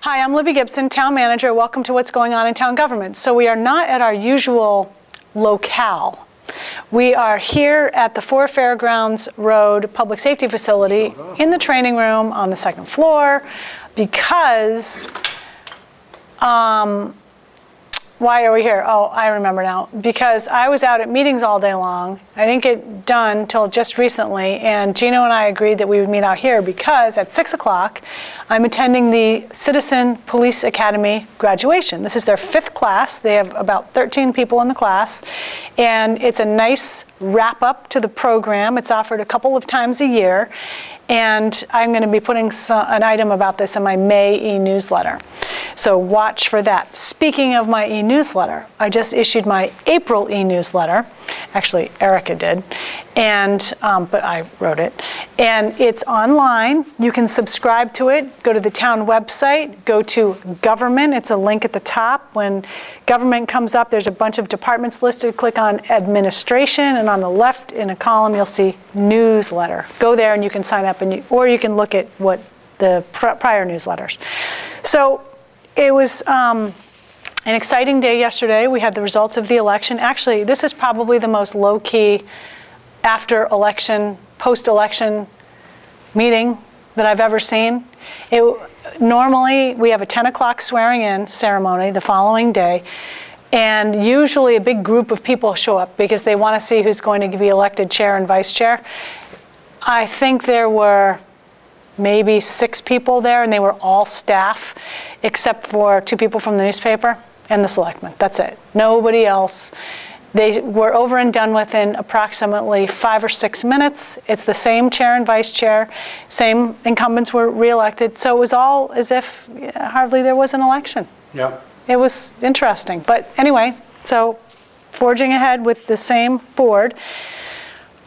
Hi, I'm Libby Gibson, Town Manager. Welcome to What's Going On in Town Government. So we are not at our usual locale. We are here at the 4 Fairgrounds Road Public Safety Facility in the training room on the 2nd floor because, why are we here? Oh, I remember now. Because I was out at meetings all day long. I didn't get done till just recently, and Gino and I agreed that we would meet out here because at 6 o'clock, I'm attending the Citizen Police Academy graduation. This is their 5th class. They have about 13 people in the class, and it's a nice wrap up to the program. It's offered a couple of times a year, and I'm going to be putting an item about this in my May e-newsletter. So watch for that. Speaking of my e-newsletter, I just issued my April e-newsletter. Actually, Erica did, and but I wrote it. And it's online. You can subscribe to it. Go to the town website. Go to government. It's a link at the top. When government comes up, there's a bunch of departments listed. Click on administration, and on the left in a column, you'll see newsletter. Go there, and you can sign up, or you can look at what the prior newsletters. So it was an exciting day yesterday. We had the results of the election. Actually, this is probably the most low-key after-election, post-election meeting that I've ever seen. Normally, we have a 10 o'clock swearing-in ceremony the following day, and usually a big group of people show up because they want to see who's going to be elected chair and vice chair. I think there were maybe 6 people there, and they were all staff, except for 2 people from the newspaper and the selectmen. That's it. Nobody else. They were over and done within approximately 5 or 6 minutes. It's the same chair and vice chair. Same incumbents were reelected. So it was all as if hardly there was an election. Yeah. It was interesting. But anyway, so forging ahead with the same board.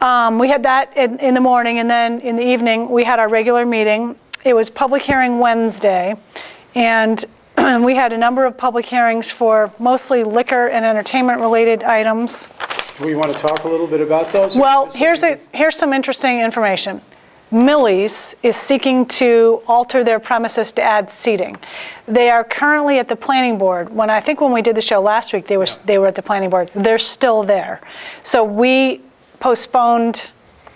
We had that in the morning, and then in the evening we had our regular meeting. It was public hearing Wednesday, and we had a number of public hearings for mostly liquor and entertainment related items. Do we want to talk a little bit about those? Well, here's some interesting information. Millie's is seeking to alter their premises to add seating. They are currently at the planning board. When we did the show last week, they were at the planning board. They're still there. So we postponed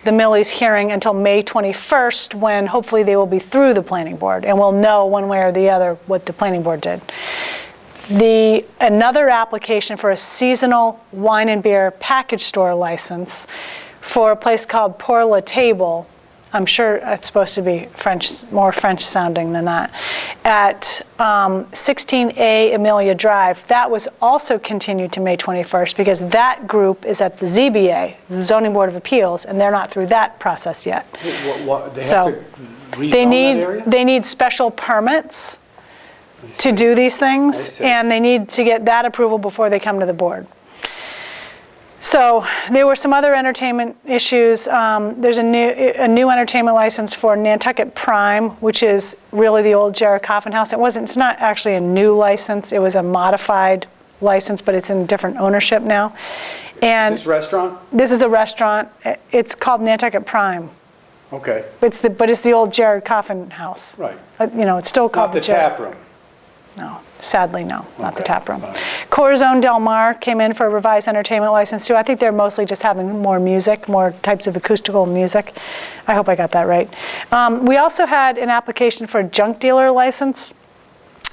the Millie's hearing until May 21st, when hopefully they will be through the planning board and we'll know one way or the other what the planning board did. Another application for a seasonal wine and beer package store license for a place called Pour La Table. I'm sure it's supposed to be French, more French sounding than that, at 16A Amelia Drive. That was also continued to May 21st because that group is at the ZBA, the Zoning Board of Appeals, and they're not through that process yet. They have to rezone they need special permits to do these things, and they need to get that approval before they come to the board. So there were some other entertainment issues. There's a new entertainment license for Nantucket Prime, which is really the old Jared Coffin House. It's not actually a new license. It was a modified license, but it's in different ownership now. And is this restaurant? This is a restaurant. It's called Nantucket Prime. Okay. But it's the old Jared Coffin House. Right. It's still called the tap room. No, sadly, no, not the tap room. Fine. Corazon Del Mar came in for a revised entertainment license too. I think they're mostly just having more music, more types of acoustical music. I hope I got that right. We also had an application for a junk dealer license.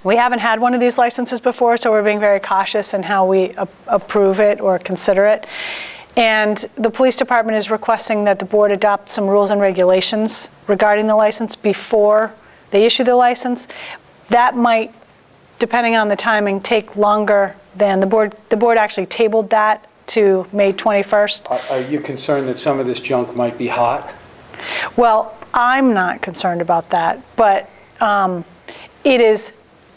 We haven't had one of these licenses before, so we're being very cautious in how we approve it or consider it. And the police department is requesting that the board adopt some rules and regulations regarding the license before they issue the license. That might, depending on the timing, take longer than the board actually tabled that to May 21st. Are you concerned that some of this junk might be hot? Well, I'm not concerned about that, but it is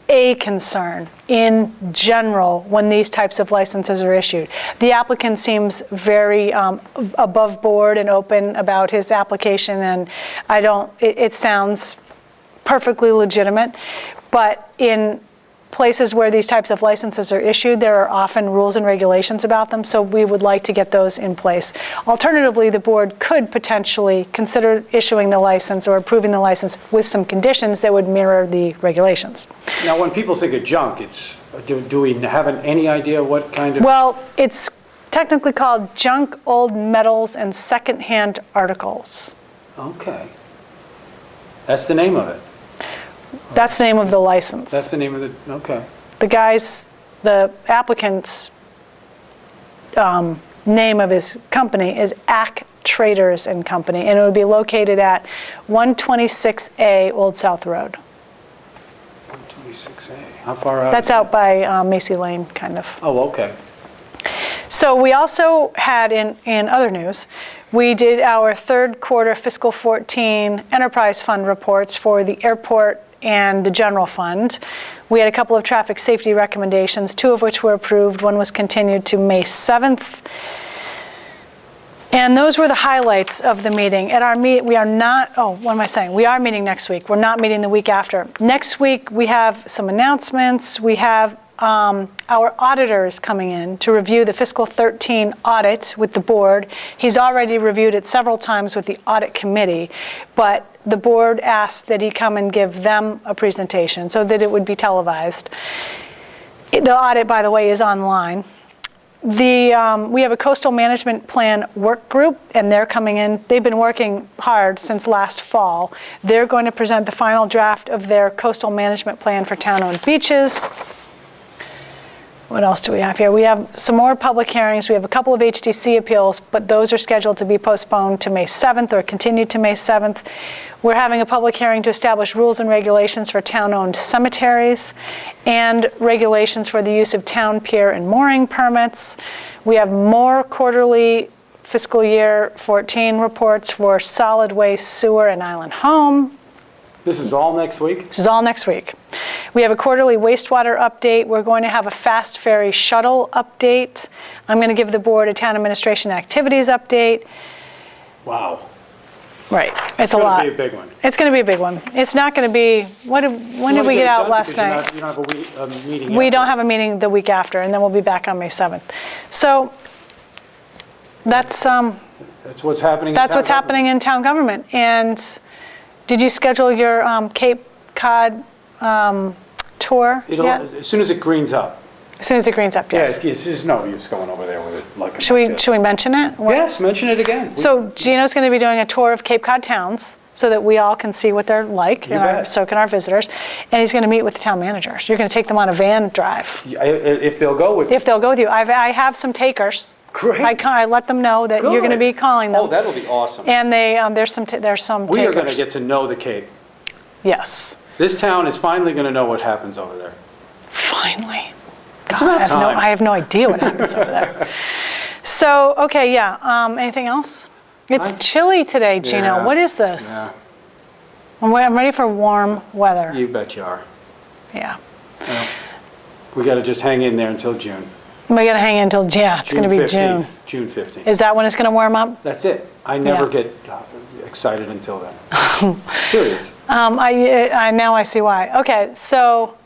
a concern in general when these types of licenses are issued. The applicant seems very above board and open about his application, and it sounds perfectly legitimate, but in places where these types of licenses are issued, there are often rules and regulations about them, so we would like to get those in place. Alternatively, the board could potentially consider issuing the license or approving the license with some conditions that would mirror the regulations. Now, when people think of junk, do we have any idea what kind of? Well, it's technically called junk, old metals, and secondhand articles. Okay. That's the name of it. That's the name of the license. That's the name of the, okay. The applicant's name of his company is AC Traders and Company, and it would be located at 126A Old South Road. 126A. How far out? That's out by Macy Lane, kind of. Oh, okay. So we also had, in other news, we did our third quarter fiscal 14 enterprise fund reports for the airport and the general fund. We had a couple of traffic safety recommendations, 2 of which were approved. One was continued to May 7th. And those were the highlights of the meeting. At our meet, we are not, what am I saying? We are meeting next week. We're not meeting the week after. Next week, we have some announcements. We have our auditors coming in to review the fiscal 13 audit with the board. He's already reviewed it several times with the audit committee, but the board asked that he come and give them a presentation so that it would be televised. The audit, by the way, is online. We have a coastal management plan work group, and they're coming in. They've been working hard since last fall. They're going to present the final draft of their coastal management plan for town-owned beaches. What else do we have here? We have some more public hearings. We have a couple of HDC appeals, but those are scheduled to be postponed to May 7th or continued to May 7th. We're having a public hearing to establish rules and regulations for town-owned cemeteries and regulations for the use of town pier and mooring permits. We have more quarterly fiscal year 14 reports for solid waste, sewer, and island home. This is all next week? This is all next week. We have a quarterly wastewater update. We're going to have a fast ferry shuttle update. I'm going to give the board a town administration activities update. Wow. Right, it's a lot. It's going to be a big one. It's going to be a big one. It's not going to be, when did we get out last night? You don't have a meeting We after. don't have a meeting the week after, and then we'll be back on May 7th. So that's what's happening. That's what's happening in town government. And did you schedule your Cape Cod tour yet? As soon as it greens up. As soon as it greens up, yes. Yeah, there's no use going over there with it like. Should we mention it? Yes, mention it again. So Gino's going to be doing a tour of Cape Cod towns so that we all can see what they're like, so can our visitors. And he's going to meet with the town managers. You're going to take them on a van drive. If they'll go with you. If they'll go with you. I have some takers. Great. I let them know that you're going to be calling them. Oh, that'll be awesome. And there's some takers. We are going to get to know the Cape. Yes. This town is finally going to know what happens over there. Finally. It's about time. I have no idea what happens over there. So, okay, yeah. Anything else? It's chilly today, Gino. Yeah. What is this? Yeah. I'm ready for warm weather. You bet you are. Yeah. Well, we got to just hang in there until June. We got to hang in until, it's going to be 15th, June. June 15th. Is that when it's going to warm up? That's it. I never get excited until then. Serious. I now I see why. Okay, so